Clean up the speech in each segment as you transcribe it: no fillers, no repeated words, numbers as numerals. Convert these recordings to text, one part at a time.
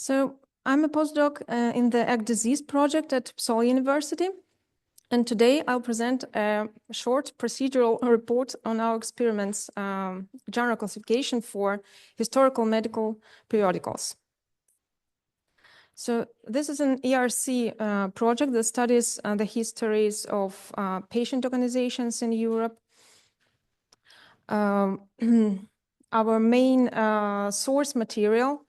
So I'm a postdoc in the Egg Disease Project at Uppsala University. And today I'll present a short procedural report on our experiments, genre classification for historical medical periodicals. So this is an ERC project that studies the histories of patient organizations in Europe. Our main source material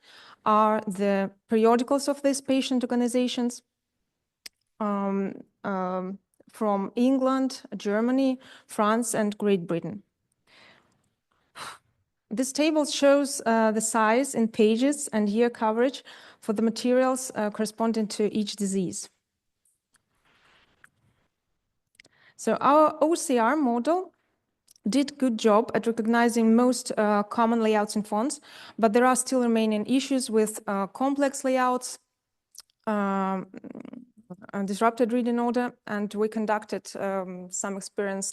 are the periodicals of these patient organizations from England, Germany, France, and Great Britain. This table shows the size in pages and year coverage for the materials corresponding to each disease. So our OCR model did a good job at recognizing most common layouts and fonts, but there are still remaining issues with complex layouts, disrupted reading order, and we conducted some experiments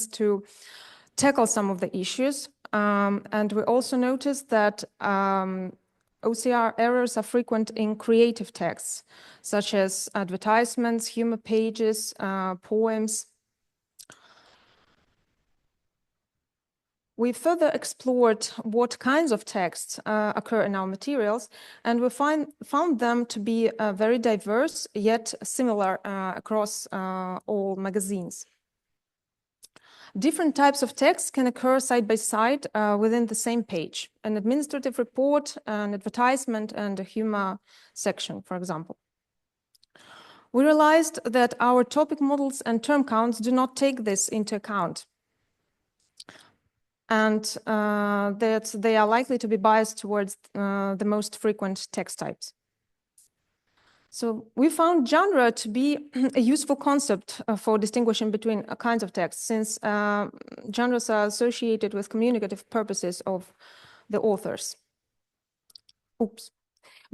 to tackle some of the issues. And we also noticed that OCR errors are frequent in creative texts, such as advertisements, humor pages, poems. We further explored what kinds of texts occur in our materials, and we found them to be very diverse, yet similar across all magazines. Different types of text can occur side by side within the same page, an administrative report, an advertisement, and a humor section, for example. We realized that our topic models and term counts do not take this into account, and that they are likely to be biased towards the most frequent text types. So we found genre to be a useful concept for distinguishing between kinds of text, since genres are associated with communicative purposes of the authors. Oops.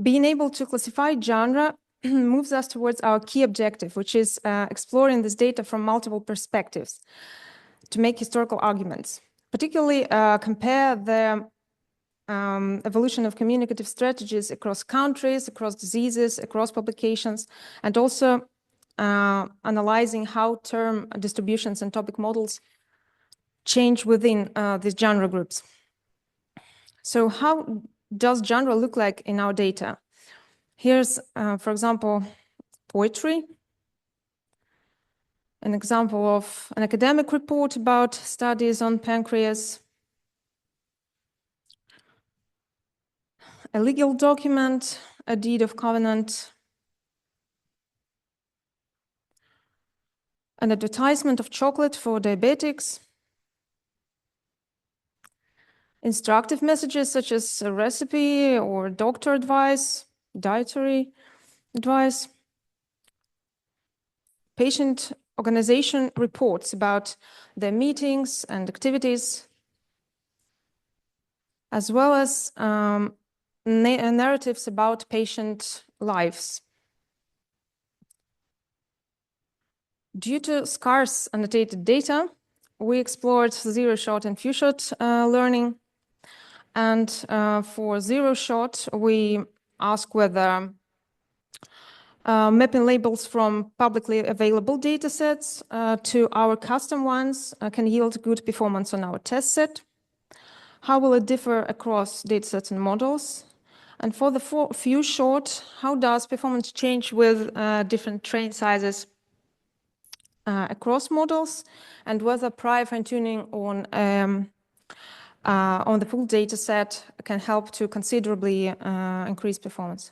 Being able to classify genre moves us towards our key objective, which is exploring this data from multiple perspectives to make historical arguments. Particularly compare the evolution of communicative strategies across countries, across diseases, across publications, and also analyzing how term distributions and topic models change within these genre groups. So how does genre look like in our data? Here's, for example, poetry. An example of an academic report about studies on pancreas. A legal document, a deed of covenant. An advertisement of chocolate for diabetics. Instructive messages such as a recipe or doctor advice, dietary advice. Patient organization reports about their meetings and activities, as well as narratives about patient lives. Due to scarce annotated data, we explored zero-shot and few-shot learning. And for zero-shot, we ask whether mapping labels from publicly available datasets to our custom ones can yield good performance on our test set. How will it differ across datasets and models? And for the few short, how does performance change with different train sizes across models, and whether prior fine-tuning on the full dataset can help to considerably increase performance?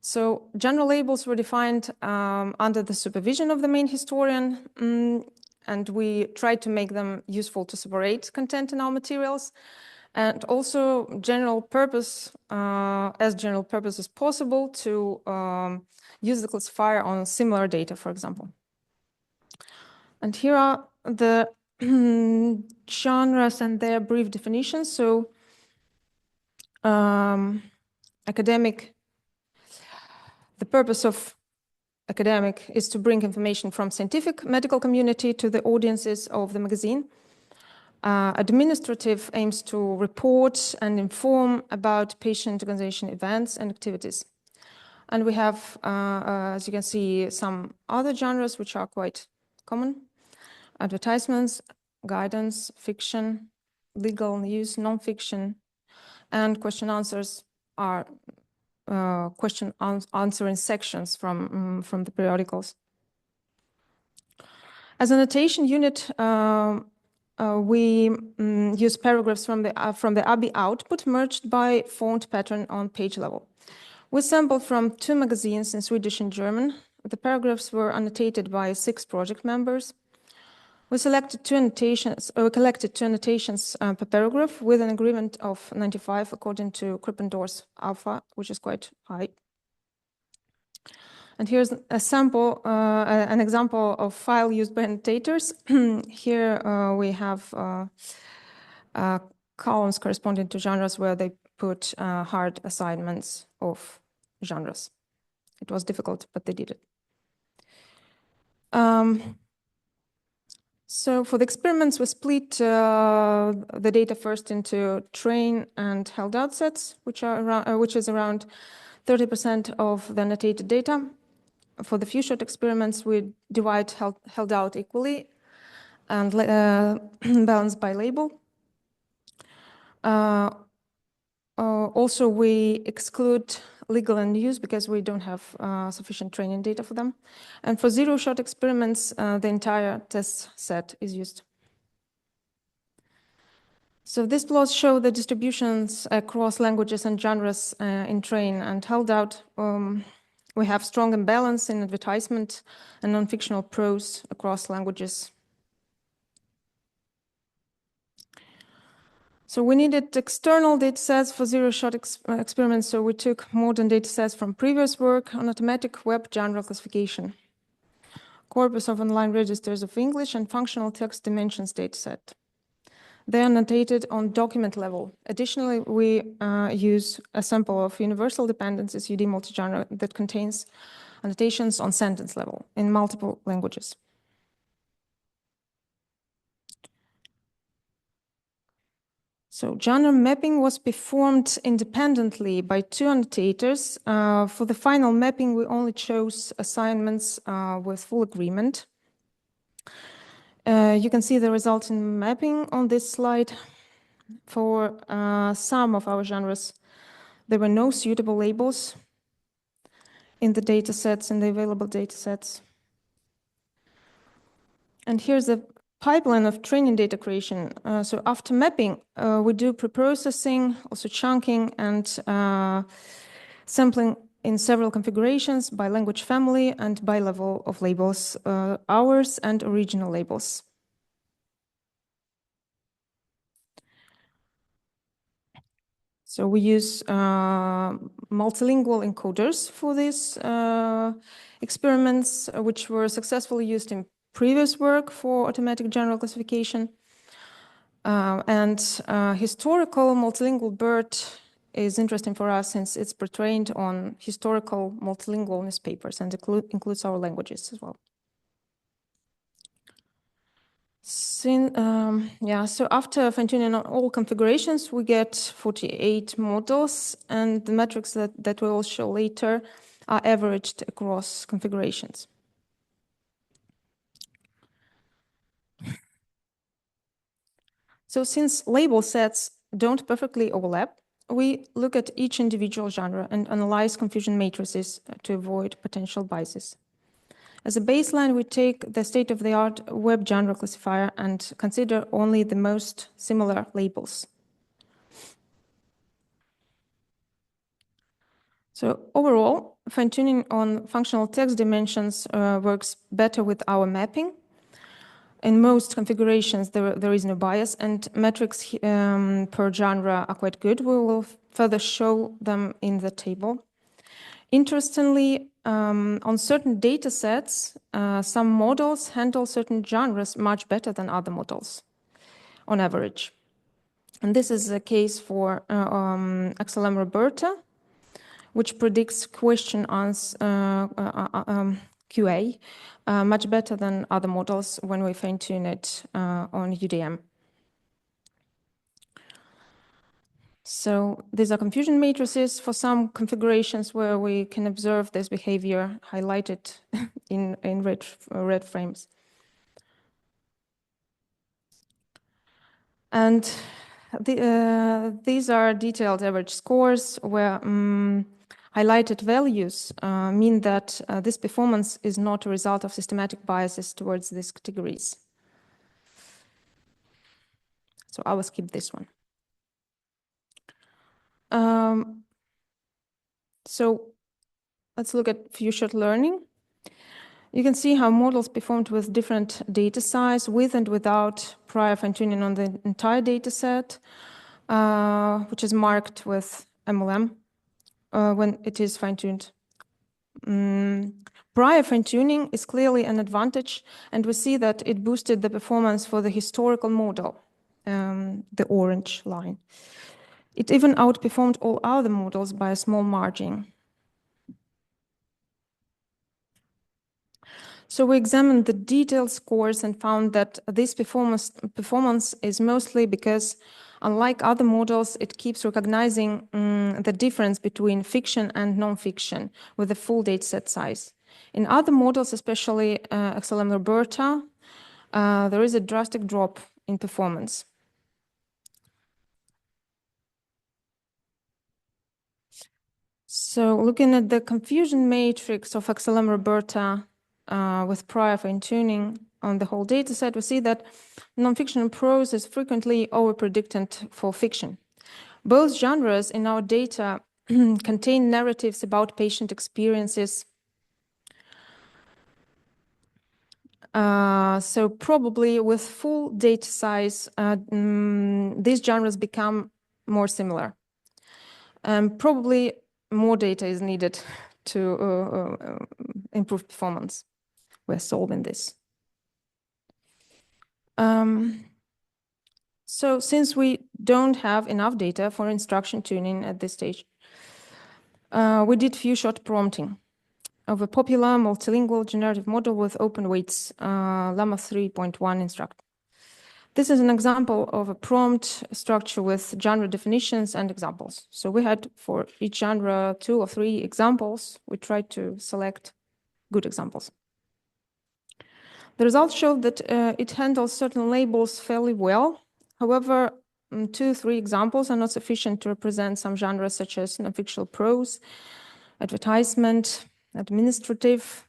So general labels were defined under the supervision of the main historian, and we tried to make them useful to separate content in our materials, and also general purpose as possible to use the classifier on similar data, for example. And here are the genres and their brief definitions. So the purpose of academic is to bring information from scientific medical community to the audiences of the magazine. Administrative aims to report and inform about patient organization events and activities. And we have, as you can see, some other genres which are quite common: advertisements, guidance, fiction, legal news, non-fiction, and question answers are question answering sections from the periodicals. As a notation unit, we use paragraphs from the ABI output merged by font pattern on page level. We sampled from 2 magazines in Swedish and German. The paragraphs were annotated by 6 project members. We selected 2 annotations, collected 2 annotations per paragraph with an agreement of 95 according to Krippendorf's alpha, which is quite high. And here's a sample, an example of file used by annotators. Here we have columns corresponding to genres where they put hard assignments of genres. It was difficult, but they did it. So for the experiments, we split the data first into train and held out sets, which is around 30% of the annotated data. For the few shot experiments, we divide held out equally and balance by label. Also, we exclude legal and news because we don't have sufficient training data for them. And for zero-shot experiments, the entire test set is used. So these plots show the distributions across languages and genres in train and held out. We have strong imbalance in advertisement and non-fictional prose across languages. So we needed external data sets for zero-shot experiments, so we took modern data sets from previous work on automatic web genre classification, corpus of online registers of English, and functional text dimensions dataset. They are annotated on document level. Additionally, we use a sample of universal dependencies UD multi-genre that contains annotations on sentence level in multiple languages. So genre mapping was performed independently by 2 annotators. For the final mapping, we only chose assignments with full agreement. You can see the results in mapping on this slide. For some of our genres, there were no suitable labels in the data sets, in the available data sets. And here's the pipeline of training data creation. So after mapping, we do preprocessing, also chunking, and sampling in several configurations by language family and by level of labels, ours and original labels. So we use multilingual encoders for these experiments, which were successfully used in previous work for automatic general classification. Historical multilingual BERT is interesting for us since it's pre-trained on historical multilingual newspapers and includes our languages as well. So after fine-tuning on all configurations, we get 48 models, and the metrics that we will show later are averaged across configurations. So since label sets don't perfectly overlap, we look at each individual genre and analyze confusion matrices to avoid potential biases. As a baseline, we take the state-of-the-art web genre classifier and consider only the most similar labels. So overall, fine-tuning on functional text dimensions works better with our mapping. In most configurations, there is no bias, and metrics per genre are quite good. We will further show them in the table. Interestingly, on certain data sets, some models handle certain genres much better than other models, on average. And this is the case for XLM Roberta, which predicts question answer QA much better than other models when we fine-tune it on UDM. So these are confusion matrices for some configurations where we can observe this behavior highlighted in red frames. And these are detailed average scores where highlighted values mean that this performance is not a result of systematic biases towards these categories. So I will skip this one. So let's look at few-shot learning. You can see how models performed with different data size, with and without prior fine-tuning on the entire data set, which is marked with MLM when it is fine-tuned. Prior fine-tuning is clearly an advantage, and we see that it boosted the performance for the historical model, the orange line. It even outperformed all other models by a small margin. So we examined the detailed scores and found that this performance is mostly because, unlike other models, it keeps recognizing the difference between fiction and non-fiction with the full dataset size. In other models, especially XLM Roberta, there is a drastic drop in performance. So looking at the confusion matrix of XLM Roberta with prior fine-tuning on the whole dataset, we see that nonfiction prose is frequently over-predictant for fiction. Both genres in our data contain narratives about patient experiences. So probably with full data size, these genres become more similar. Probably more data is needed to improve performance. We're solving this. So since we don't have enough data for instruction tuning at this stage, we did few-shot prompting of a popular multilingual generative model with open weights, Llama 3.1 instruct. This is an example of a prompt structure with genre definitions and examples. So we had for each genre 2 or 3 examples. We tried to select good examples. The results showed that it handles certain labels fairly well. However, 2 or 3 examples are not sufficient to represent some genres such as non-fictional prose, advertisement, administrative.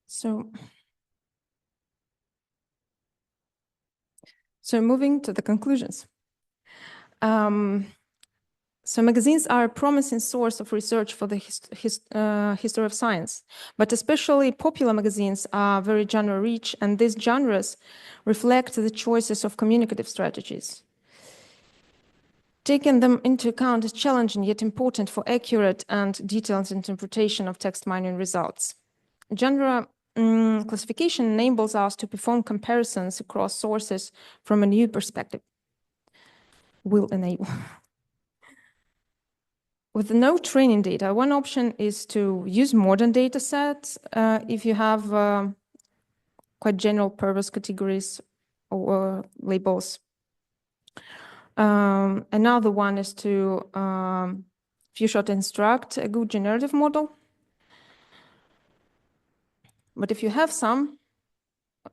So moving to the conclusions. So magazines are a promising source of research for the history of science, but especially popular magazines are very genre-rich, and these genres reflect the choices of communicative strategies. Taking them into account is challenging yet important for accurate and detailed interpretation of text mining results. Genre classification enables us to perform comparisons across sources from a new perspective. Will enable. With no training data, one option is to use modern data sets if you have quite general purpose categories or labels. Another one is to few-shot instruct a good generative model. But if you have some,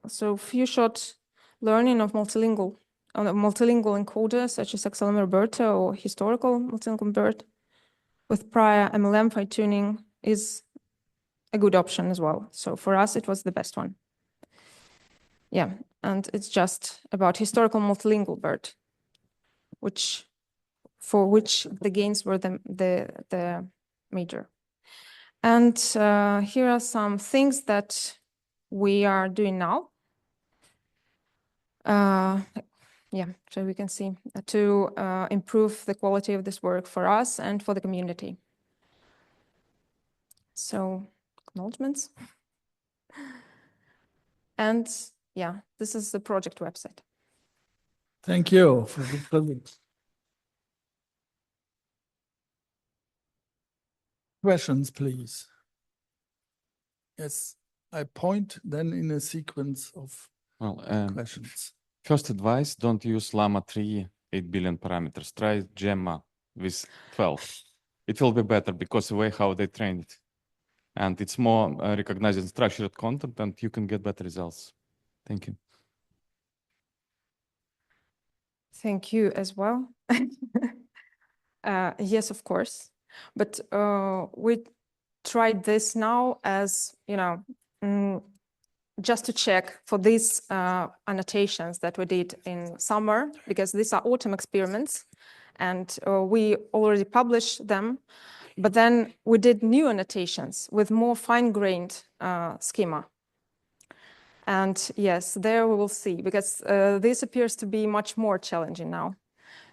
so few-shot learning of multilingual encoders such as XLM Roberta or historical multilingual BERT with prior MLM fine-tuning is a good option as well. So for us, it was the best one. Yeah, and it's just about historical multilingual BERT, for which the gains were the major. And here are some things that we are doing now. Yeah, so we can see to improve the quality of this work for us and for the community. So, acknowledgements. And yeah, this is the project website. Thank you for the present. Questions, please. Yes, I point then in a sequence of questions. First advice, don't use Llama 3, 8 billion parameters. Try Gemma with 12. It will be better because the way how they trained it. And it's more recognizing structured content and you can get better results. Thank you. Thank you as well. Yes, of course. But we tried this now as, just to check for these annotations that we did in summer, because these are autumn experiments and we already published them. But then we did new annotations with more fine-grained schema. And yes, there we will see, because this appears to be much more challenging now.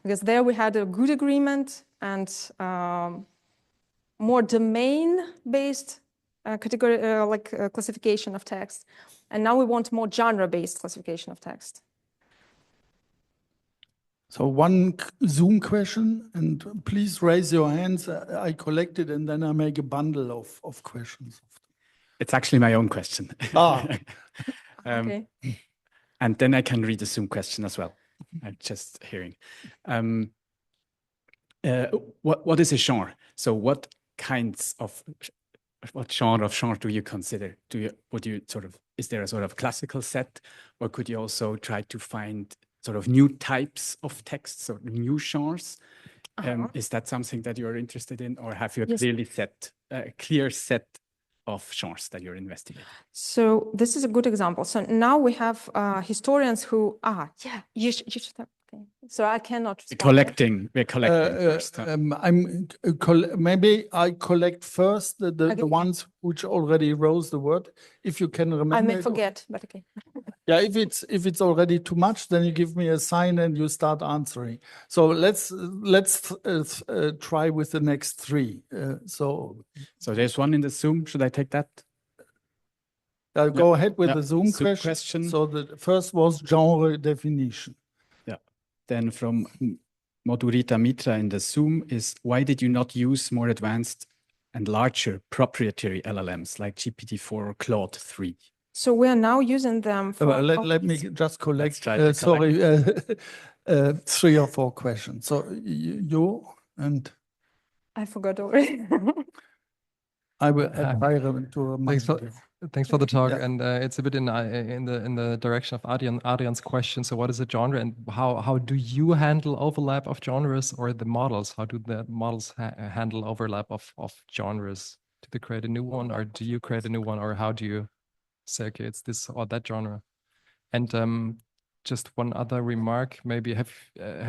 Because there we had a good agreement and more domain-based category, classification of text. And now we want more genre-based classification of text. So one Zoom question, and please raise your hands. I collect it and then I make a bundle of questions. It's actually my own question. Okay. And then I can read the Zoom question as well. I'm just hearing. What is a genre? So what genre of genre do you consider? Is there a sort of classical set, or could you also try to find sort of new types of texts or new genres? Is that something that you're interested in, or have you a clear set of genres that you're investigating? So this is a good example. So now we have historians who, you should have, okay. So I cannot respond. We're collecting first. Maybe I collect first the ones which already rose the word. If you can remember. I may forget, but okay. Yeah, if it's already too much, then you give me a sign and you start answering. So let's try with the next three. So there's one in the Zoom. Should I take that? Go ahead with the Zoom question. question. So the first was genre definition. Yeah. Then from Modurita Mitra in the Zoom is, why did you not use more advanced and larger proprietary LLMs like GPT-4 or Claude 3? So we are now using them for... Let me just collect, 3 or 4 questions. So you and... I forgot already. I will try to remind you. Thanks for the talk, Yeah. and it's a bit in the direction of Adrian's question. So, what is a genre, and how do you handle overlap of genres, or the models? How do the models handle overlap of genres? Do they create a new one, or do you create a new one, or how do you say, okay, it's this or that genre? And just one other remark, maybe have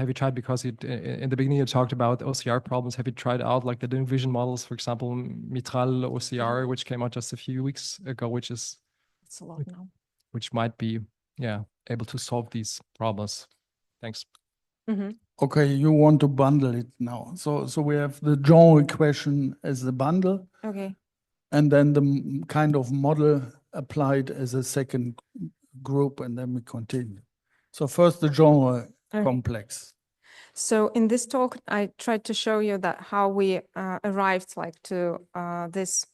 you tried, because in the beginning you talked about OCR problems, have you tried out like the vision models, for example, Mistral OCR, which came out just a few weeks ago, which is it's a lot now, which might be able to solve these problems. Thanks. Mm-hmm. Okay, you want to bundle it now. So we have the genre question as the bundle. Okay. And then the kind of model applied as a second group, and then we continue. So first the genre complex. So in this talk, I tried to show you that how we arrived to this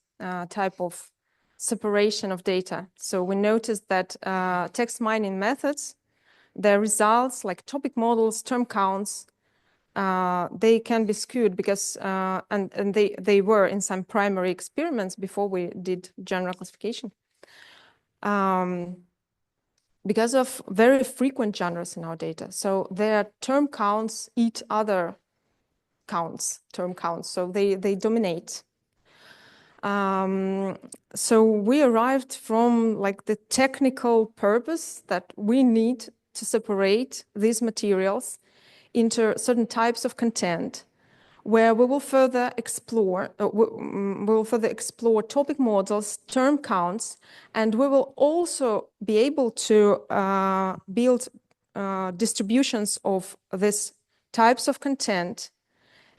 type of separation of data. So we noticed that text mining methods, their results like topic models, term counts, they can be skewed because and they were in some primary experiments before we did general classification. Because of very frequent genres in our data. So their term counts eat other term counts, so they dominate. So we arrived from the technical purpose that we need to separate these materials into certain types of content, where we will further explore topic models, term counts, and we will also be able to build distributions of these types of content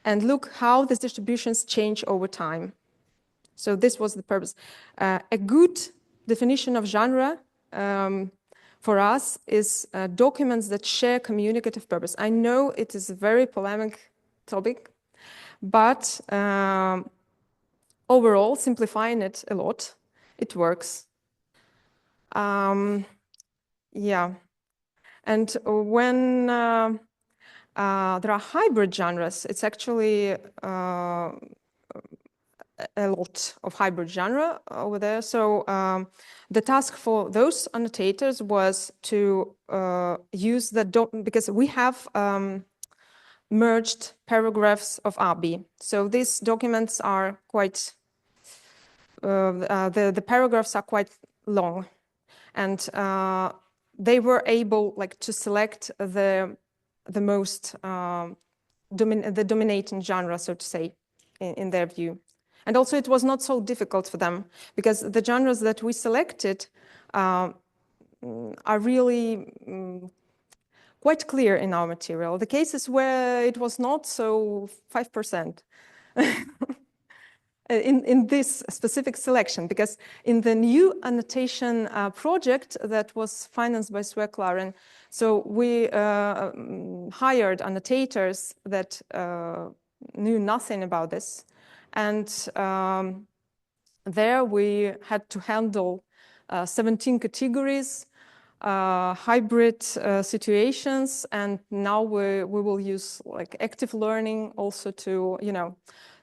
and look how these distributions change over time. So this was the purpose. A good definition of genre for us is documents that share communicative purpose. I know it is a very polemic topic, but overall, simplifying it a lot, it works. Yeah. And when there are hybrid genres, it's actually a lot of hybrid genre over there. So the task for those annotators was to use because we have merged paragraphs of ABI. So these documents are quite, the paragraphs are quite long, and they were able to select the most the dominating genre, so to say, in their view. And also it was not so difficult for them, because the genres that we selected are really quite clear in our material. The cases where it was not, so 5%. In this specific selection, because in the new annotation project that was financed by Sweclaren, so we hired annotators that knew nothing about this. And there we had to handle 17 categories, hybrid situations, and now we will use active learning also to,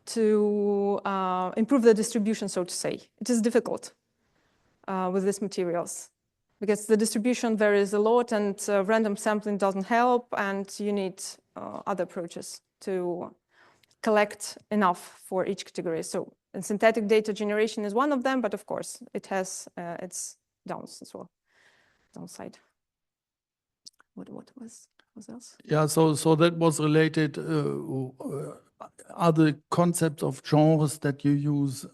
to improve the distribution, so to say. It is difficult with these materials because the distribution varies a lot, and random sampling doesn't help, and you need other approaches to collect enough for each category. So synthetic data generation is one of them, but of course it has its downs as well, downside. What was else? Yeah, so that was related. Are the concepts of genres that you use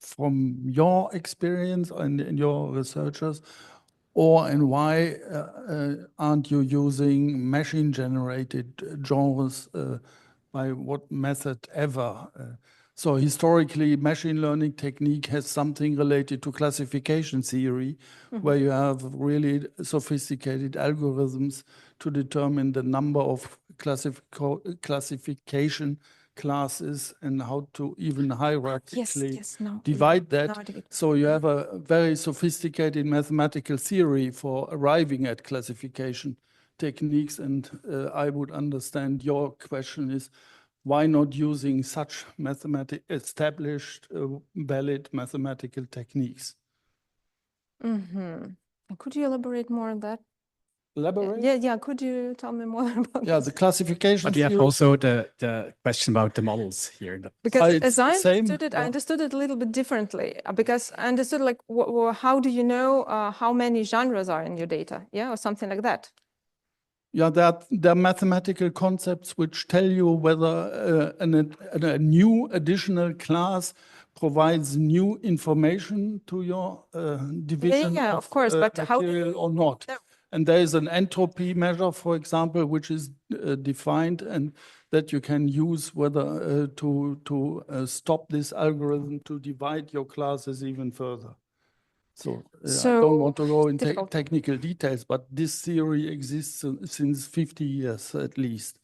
from your experience and your researchers, and why aren't you using machine-generated genres by what method ever? So historically, machine learning technique has something related to classification theory, where you have really sophisticated algorithms to determine the number of classification classes and how to even hierarchically divide that. So you have a very sophisticated mathematical theory for arriving at classification techniques. And I would understand your question is, why not using such established, valid mathematical techniques? Could you elaborate more on that? Elaborate? Yeah. Could you tell me more about Yeah, the classification. But we have also the question about the models here. Because as I understood it, I understood it a little bit differently, because I understood how do you know how many genres are in your data? Yeah, or something like that. Yeah, there are mathematical concepts which tell you whether a new additional class provides new information to your division of course, but how or not. And there is an entropy measure, for example, which is defined, and that you can use whether to stop this algorithm to divide your classes even further. So I don't want to go into technical details, but this theory exists since 50 years at least.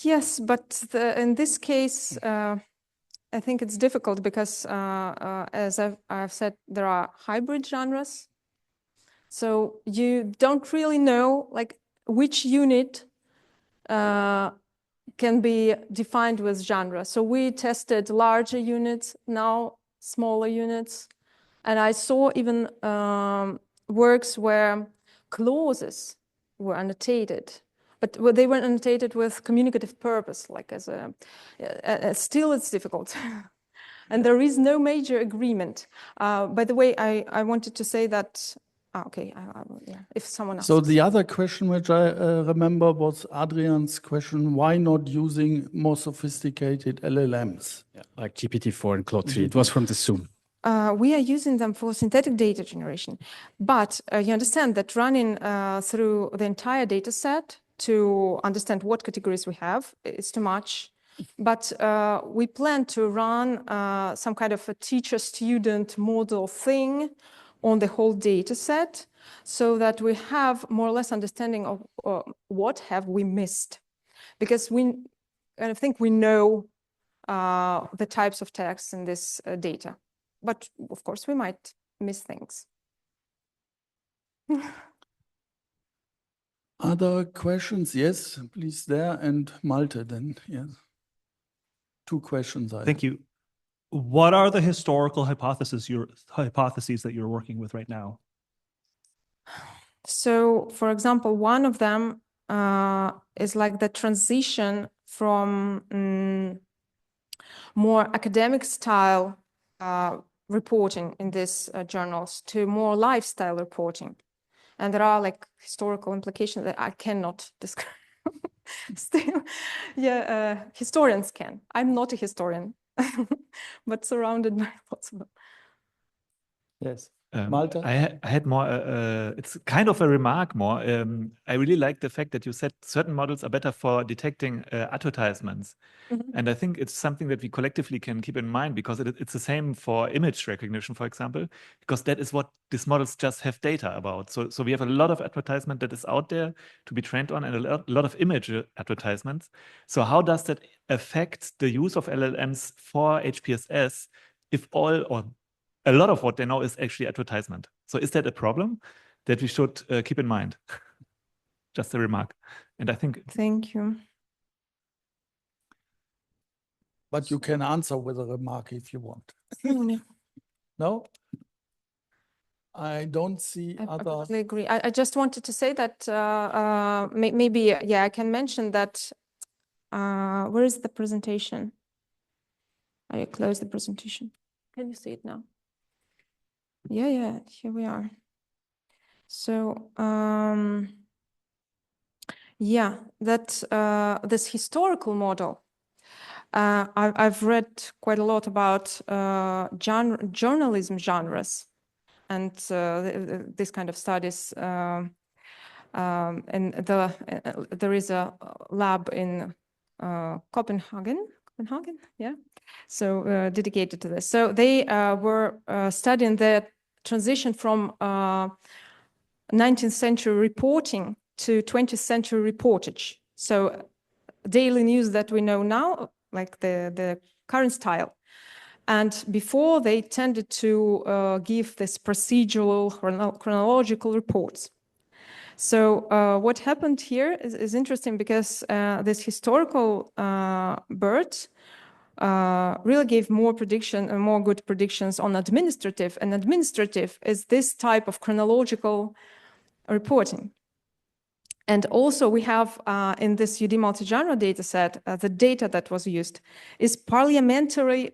Yes, but in this case, I think it's difficult because, as I've said, there are hybrid genres. So you don't really know which unit can be defined with genre. So we tested larger units, now smaller units. And I saw even works where clauses were annotated, but they were annotated with communicative purpose, still it's difficult. And there is no major agreement. By the way, I wanted to say that, okay, if someone else. So the other question which I remember was Adrian's question, why not using more sophisticated LLMs? Yeah, like GPT-4 and Claude 3, it was from the Zoom. We are using them for synthetic data generation, but you understand that running through the entire data set to understand what categories we have is too much. But we plan to run some kind of a teacher-student model thing on the whole data set so that we have more or less understanding of what have we missed. Because I think we know the types of texts in this data. But of course, we might miss things. Other questions? Yes, please there, and Malte then, yes. 2 questions. Thank you. What are the historical hypotheses that you're working with right now? So, for example, one of them is like the transition from more academic style reporting in these journals to more lifestyle reporting. And there are like historical implications that I cannot describe. Still, yeah, historians can. I'm not a historian, but surrounded by lots of them. Yes. Malte? I had more, it's kind of a remark more. I really like the fact that you said certain models are better for detecting advertisements. And I think it's something that we collectively can keep in mind, because it's the same for image recognition, for example, because that is what these models just have data about. So we have a lot of advertisement that is out there to be trained on, and a lot of image advertisements. So how does that affect the use of LLMs for HPSS if all or a lot of what they know is actually advertisement? So is that a problem that we should keep in mind? Just a remark. And I think... Thank you. But you can answer with a remark if you want. No? I don't see I other... completely agree. I just wanted to say that maybe, yeah, I can mention that, where is the presentation? I close the presentation. Can you see it now? Yeah, here we are. So, yeah, that this historical model, I've read quite a lot about journalism genres and this kind of studies. And there is a lab in Copenhagen, yeah. So dedicated to this. So they were studying the transition from 19th century reporting to 20th century reportage. So daily news that we know now, like the current style. And before, they tended to give this procedural chronological reports. So what happened here is interesting, because this historical bird really gave more good predictions on administrative, and administrative is this type of chronological reporting. And also we have in this UD multi-genre data set, the data that was used is parliamentary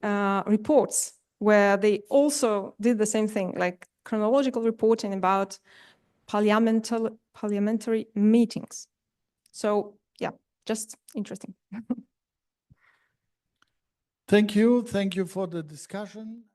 reports, where they also did the same thing, like chronological reporting about parliamentary meetings. So yeah, just interesting. Thank you for the discussion.